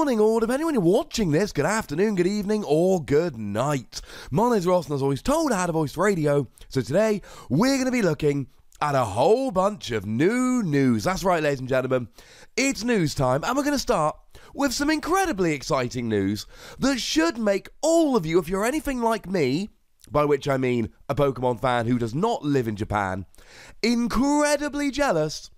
morning, or depending when you're watching this, good afternoon, good evening, or good night. My name's Ross, and as always told, I had a voice for radio. So today, we're going to be looking at a whole bunch of new news. That's right, ladies and gentlemen. It's news time, and we're going to start with some incredibly exciting news that should make all of you, if you're anything like me, by which I mean a Pokemon fan who does not live in Japan, incredibly jealous.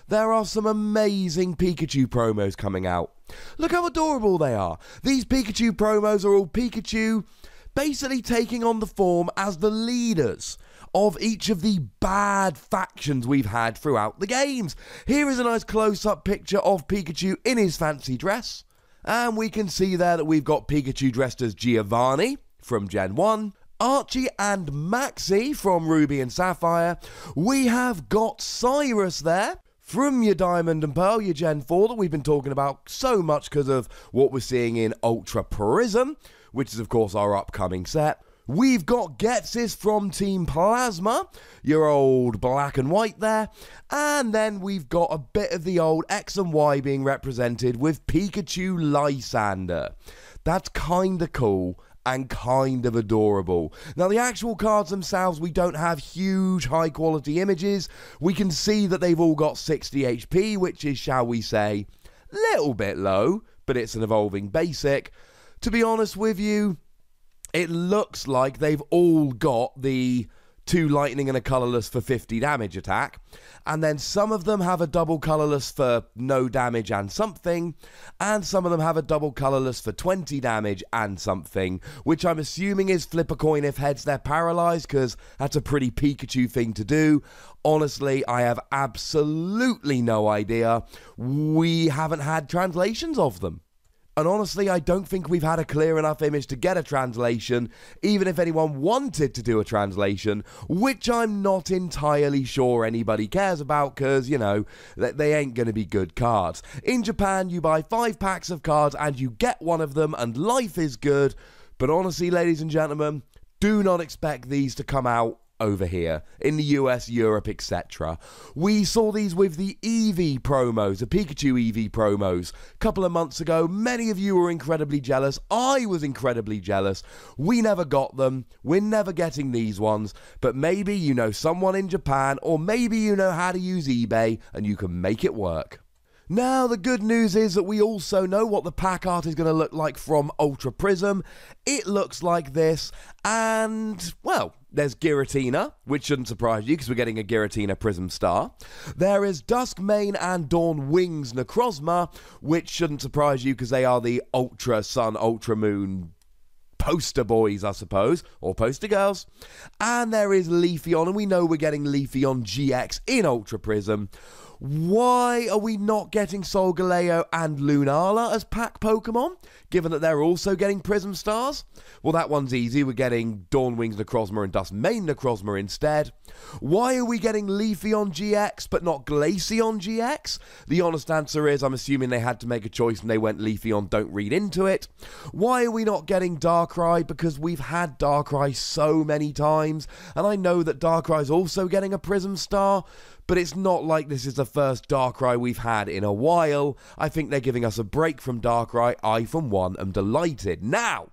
There are some amazing Pikachu promos coming out. Look how adorable they are. These Pikachu promos are all Pikachu basically taking on the form as the leaders of each of the bad factions we've had throughout the games. Here is a nice close-up picture of Pikachu in his fancy dress. And we can see there that we've got Pikachu dressed as Giovanni from Gen 1. Archie and Maxie from Ruby and Sapphire. We have got Cyrus there from your Diamond and Pearl, your Gen 4 that we've been talking about so much because of what we're seeing in Ultra Prism, which is of course our upcoming set. We've got Getsis from Team Plasma, your old black and white there. And then we've got a bit of the old X and Y being represented with Pikachu Lysander. That's kinda cool and kind of adorable. Now, the actual cards themselves, we don't have huge high quality images. We can see that they've all got 60 HP, which is, shall we say, a little bit low, but it's an evolving basic. To be honest with you, it looks like they've all got the 2 lightning and a colourless for 50 damage attack, and then some of them have a double colourless for no damage and something, and some of them have a double colourless for 20 damage and something, which I'm assuming is flip a coin if heads they're paralysed, because that's a pretty Pikachu thing to do. Honestly, I have absolutely no idea. We haven't had translations of them. And honestly, I don't think we've had a clear enough image to get a translation, even if anyone wanted to do a translation, which I'm not entirely sure anybody cares about, because, you know, they ain't going to be good cards. In Japan, you buy 5 packs of cards and you get one of them, and life is good. But honestly, ladies and gentlemen, do not expect these to come out over here in the US, Europe, etc. We saw these with the Eevee promos, the Pikachu Eevee promos, a couple of months ago. Many of you were incredibly jealous. I was incredibly jealous. We never got them. We're never getting these ones. But maybe you know someone in Japan, or maybe you know how to use eBay and you can make it work. Now, the good news is that we also know what the pack art is going to look like from Ultra Prism. It looks like this, and, well, there's Giratina, which shouldn't surprise you because we're getting a Giratina Prism Star. There is Duskmane and Dawn Wings Necrozma, which shouldn't surprise you because they are the Ultra Sun, Ultra Moon poster boys, I suppose, or poster girls. And there is Leafeon, and we know we're getting Leafeon GX in Ultra Prism. Why are we not getting Solgaleo and Lunala as pack Pokemon, given that they're also getting Prism Stars? Well, that one's easy. We're getting Dawnwings Necrozma and Duskmane Necrozma instead. Why are we getting Leafeon GX but not Glaceon GX? The honest answer is I'm assuming they had to make a choice and they went Leafeon, don't read into it. Why are we not getting Darkrai? Because we've had Darkrai so many times, and I know that Darkrai's also getting a Prism Star, but it's not like this is the first Darkrai we've had in a while. I think they're giving us a break from Darkrai. I, for one, am delighted. Now,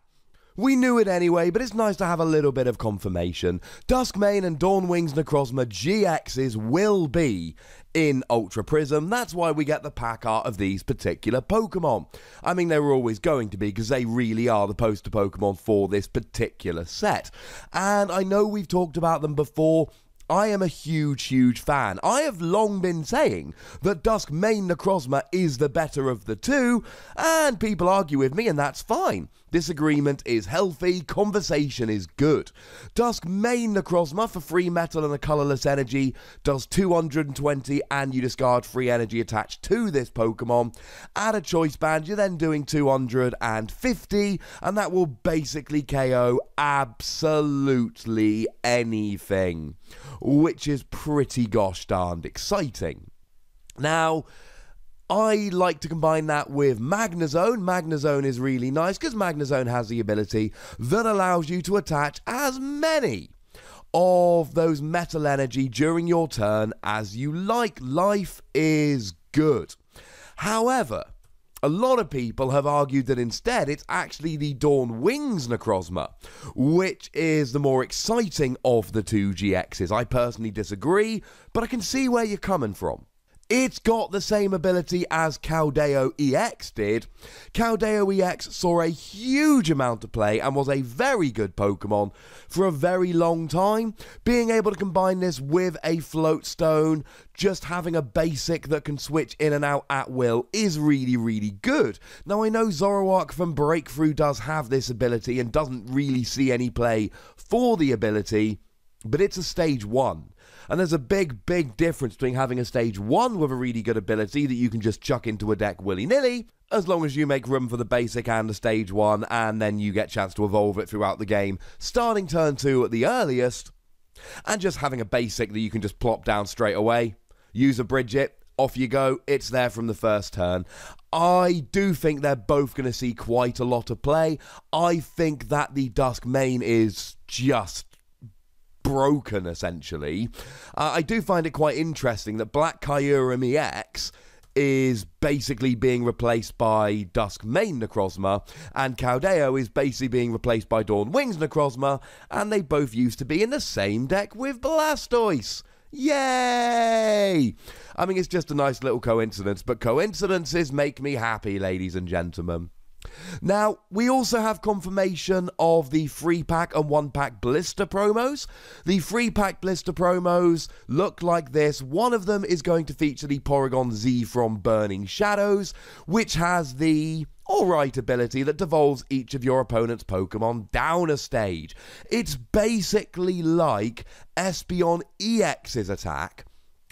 we knew it anyway, but it's nice to have a little bit of confirmation. Duskmane and Dawnwings Necrozma GXs will be in Ultra Prism. That's why we get the pack art of these particular Pokemon. I mean, they were always going to be, because they really are the poster Pokemon for this particular set. And I know we've talked about them before. I am a huge fan. I have long been saying that Duskmane Necrozma is the better of the two, and people argue with me, and that's fine. Disagreement is healthy, conversation is good. Duskmane Necrozma for free metal and a colourless energy does 220, and you discard free energy attached to this Pokemon. Add a choice band, you're then doing 250, and that will basically KO absolutely anything, which is pretty gosh darned exciting. Now, I like to combine that with Magnezone. Magnezone is really nice because Magnezone has the ability that allows you to attach as many of those metal energy during your turn as you like. Life is good. However, A lot of people have argued that instead it's actually the Dawn Wings Necrozma, which is the more exciting of the two GXs. I personally disagree, but I can see where you're coming from. It's got the same ability as Caldeo EX did. Caldeo EX saw a huge amount of play and was a very good Pokemon for a very long time. Being able to combine this with a Float Stone, just having a basic that can switch in and out at will is really, really good. Now, I know Zoroark from Breakthrough does have this ability and doesn't really see any play for the ability, but it's a stage 1. And there's a big, big difference between having a stage 1 with a really good ability that you can just chuck into a deck willy-nilly, as long as you make room for the basic and the stage 1, and then you get a chance to evolve it throughout the game, starting turn 2 at the earliest, and just having a basic that you can just plop down straight away, use a Bridget, off you go, it's there from the first turn. I do think they're both going to see quite a lot of play. I think that the Dusk main is just broken, essentially. I do find it quite interesting that Black Kyurem EX is basically being replaced by Dusk Main Necrozma, and Caldeo is basically being replaced by Dawn Wings Necrozma, and they both used to be in the same deck with Blastoise. Yay! I mean, it's just a nice little coincidence, but coincidences make me happy, ladies and gentlemen. Now, we also have confirmation of the 3-pack and 1-pack Blister promos. The 3-pack Blister promos look like this. One of them is going to feature the Porygon Z from Burning Shadows, which has the alright ability that devolves each of your opponent's Pokemon down a stage. It's basically like Espeon EX's attack,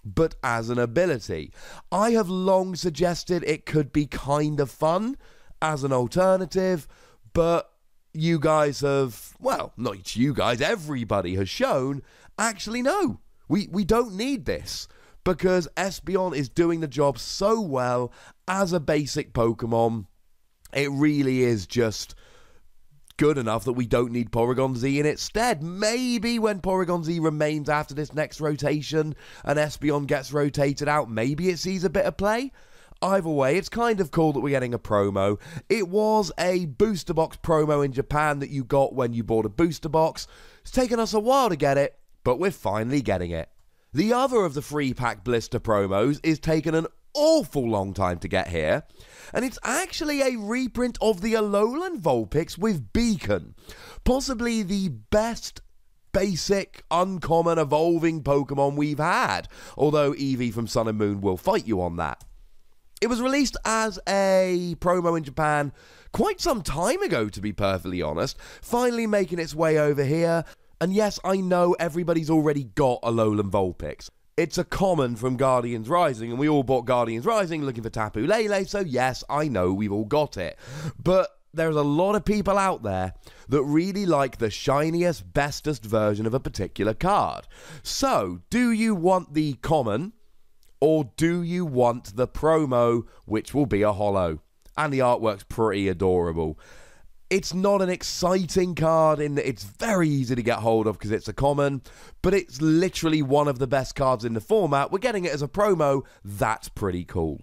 but as an ability. I have long suggested it could be kind of fun as an alternative, but you guys have, well, not you guys, everybody has shown, actually no, we don't need this, because Espeon is doing the job so well as a basic Pokemon. It really is just good enough that we don't need Porygon Z in its stead. Maybe when Porygon Z remains after this next rotation and Espeon gets rotated out, maybe it sees a bit of play. Either way, it's kind of cool that we're getting a promo. It was a booster box promo in Japan that you got when you bought a booster box. It's taken us a while to get it, but we're finally getting it. The other of the 3-pack Blister promos is taken an awful long time to get here, and it's actually a reprint of the Alolan Vulpix with Beacon. Possibly the best basic, uncommon, evolving Pokemon we've had, although Eevee from Sun and Moon will fight you on that. It was released as a promo in Japan quite some time ago, to be perfectly honest, finally making its way over here. And yes, I know everybody's already got a Alolan Vulpix. It's a common from Guardians Rising, and we all bought Guardians Rising looking for Tapu Lele, so yes, I know we've all got it. But there's a lot of people out there that really like the shiniest, bestest version of a particular card. So, do you want the common, or do you want the promo, which will be a holo? And the artwork's pretty adorable. It's not an exciting card in that it's very easy to get hold of because it's a common, but it's literally one of the best cards in the format. We're getting it as a promo. That's pretty cool.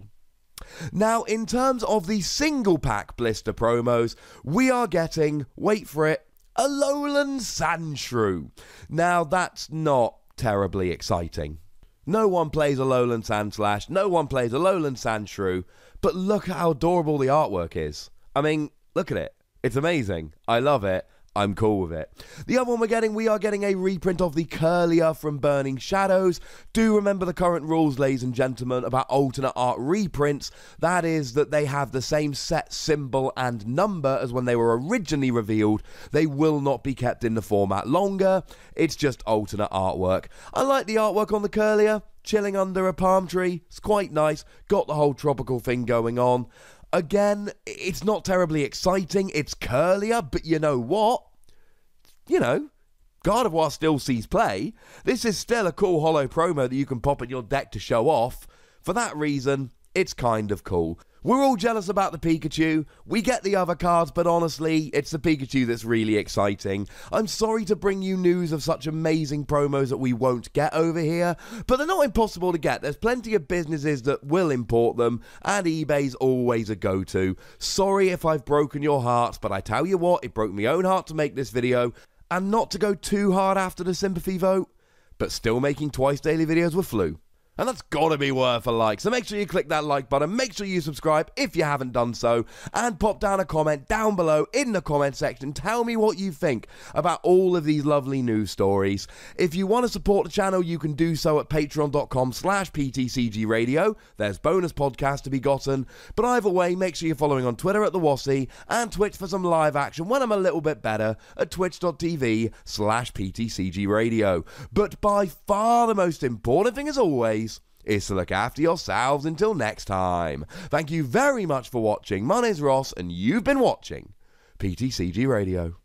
Now, in terms of the single pack Blister promos, we are getting, wait for it, Alolan Sandshrew. Now, that's not terribly exciting. No one plays Alolan Sandslash, no one plays Alolan Sandshrew, but look at how adorable the artwork is. I mean, look at it. It's amazing. I love it. I'm cool with it. The other one we are getting a reprint of the Curlier from Burning Shadows. Do remember the current rules, ladies and gentlemen, about alternate art reprints. That is that they have the same set, symbol, and number as when they were originally revealed. They will not be kept in the format longer. It's just alternate artwork. I like the artwork on the Curlier. Chilling under a palm tree. It's quite nice. Got the whole tropical thing going on. Again, it's not terribly exciting, it's curlier, but you know what? You know, Gardevoir still sees play. This is still a cool holo promo that you can pop in your deck to show off. For that reason, it's kind of cool. We're all jealous about the Pikachu, we get the other cards, but honestly, it's the Pikachu that's really exciting. I'm sorry to bring you news of such amazing promos that we won't get over here, but they're not impossible to get. There's plenty of businesses that will import them, and eBay's always a go-to. Sorry if I've broken your hearts, but I tell you what, it broke my own heart to make this video, and not to go too hard after the sympathy vote, but still making twice daily videos with Flu. And that's gotta be worth a like, so make sure you click that like button, make sure you subscribe if you haven't done so, and pop down a comment down below in the comment section. Tell me what you think about all of these lovely news stories. If you want to support the channel, you can do so at patreon.com/PTCGRadio. There's bonus podcasts to be gotten, but either way, make sure you're following on Twitter at the Wassy, and Twitch for some live action when I'm a little bit better at twitch.tv/PTCGRadio. But by far the most important thing, as always, is to look after yourselves until next time. Thank you very much for watching. My name's Ross, and you've been watching PTCG Radio.